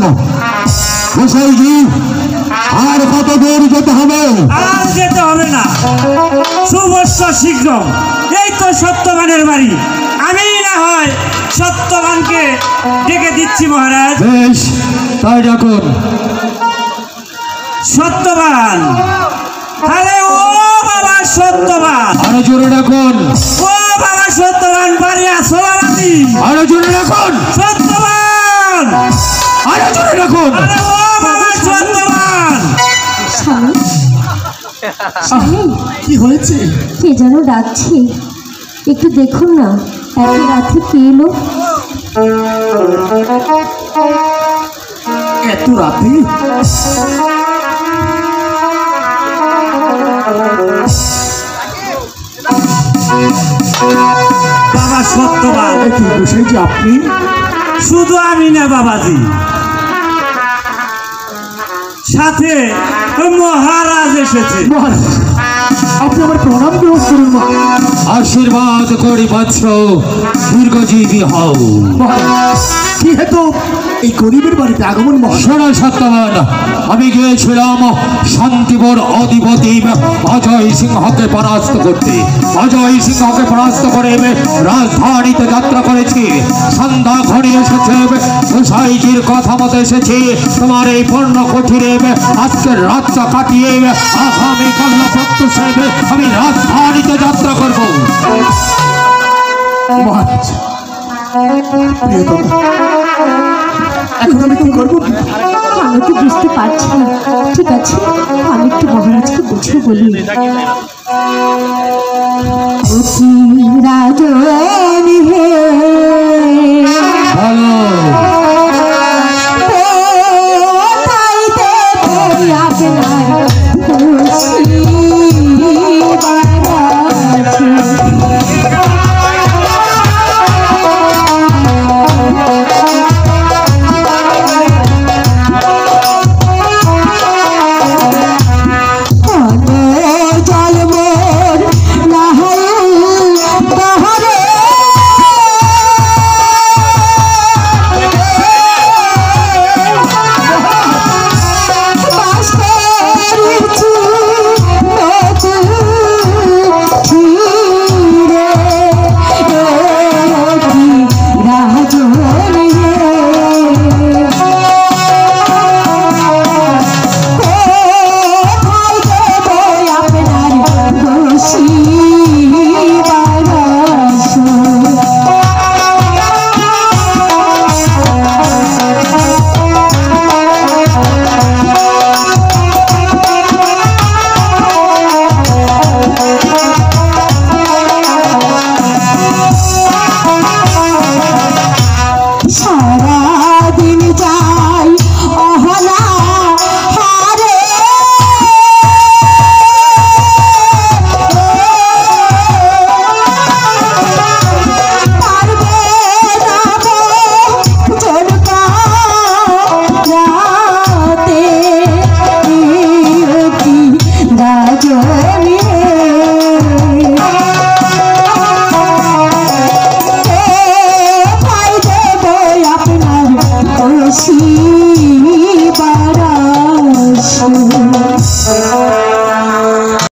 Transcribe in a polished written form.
রাখুন গোসাইজি। আর কত দূর যেতে হবে? আর যেতে হবে না, শুভস্য শীঘ্র। এই তো সত্যবানের বাড়ি, আমি না হয় সত্যবানকে ডেকে দিচ্ছি মহারাজ। বেশ, তাই ডাকুন। সত্যবান, আরে ও বাবা সত্যবান, আরো জোরে ডাকুন। ও বাবা সত্যবান, বাড়ি আসো বাবাজি। আরো জোরে ডাকুন। সত্যবান, আরো জোরে ডাকুন। আরে ও বাবা সত্যবান। স্বামী, কি হয়েছে? কে যেন ডাকছে, একটু দেখুন না। এত রাতে কে এলো? এত রাতে? বাবা সত্যবান, গোসাইজি আপনি? শুধু আমি না বাবাজি, সাথে ওই মহারাজ এসেছে। মহারাজ, আপনি আমার প্রণাম গ্রহণ করুন। আশীর্বাদ করি বৎস, দীর্ঘজীবী হও। কি হেতু এই গরিবের বাড়িতে আগমন? শোনো সত্যবান, আমি গিয়েছিলাম শান্তিপুর অধিপতি অজয় সিংহকে পরাস্ত করতে। অজয় সিংহকে পরাস্ত করে রাজধানীতে যাত্রা করেছি। সন্ধ্যা ঘড়ি এসেছে, গোসাইজির কথা মতো এসেছি তোমার এই পূর্ণ কুঠিরে। আজকের রাতটা কাটিয়ে আগামীকাল প্রত্যুষে আমি রাজধানীতে যাত্রা করব। মহারাজ, এখন আমি কি করবো? আমি তো বুঝতে পারছি না। ঠিক আছে, আমি একটু মহারাজকে বুঝিয়ে বলি। রাজ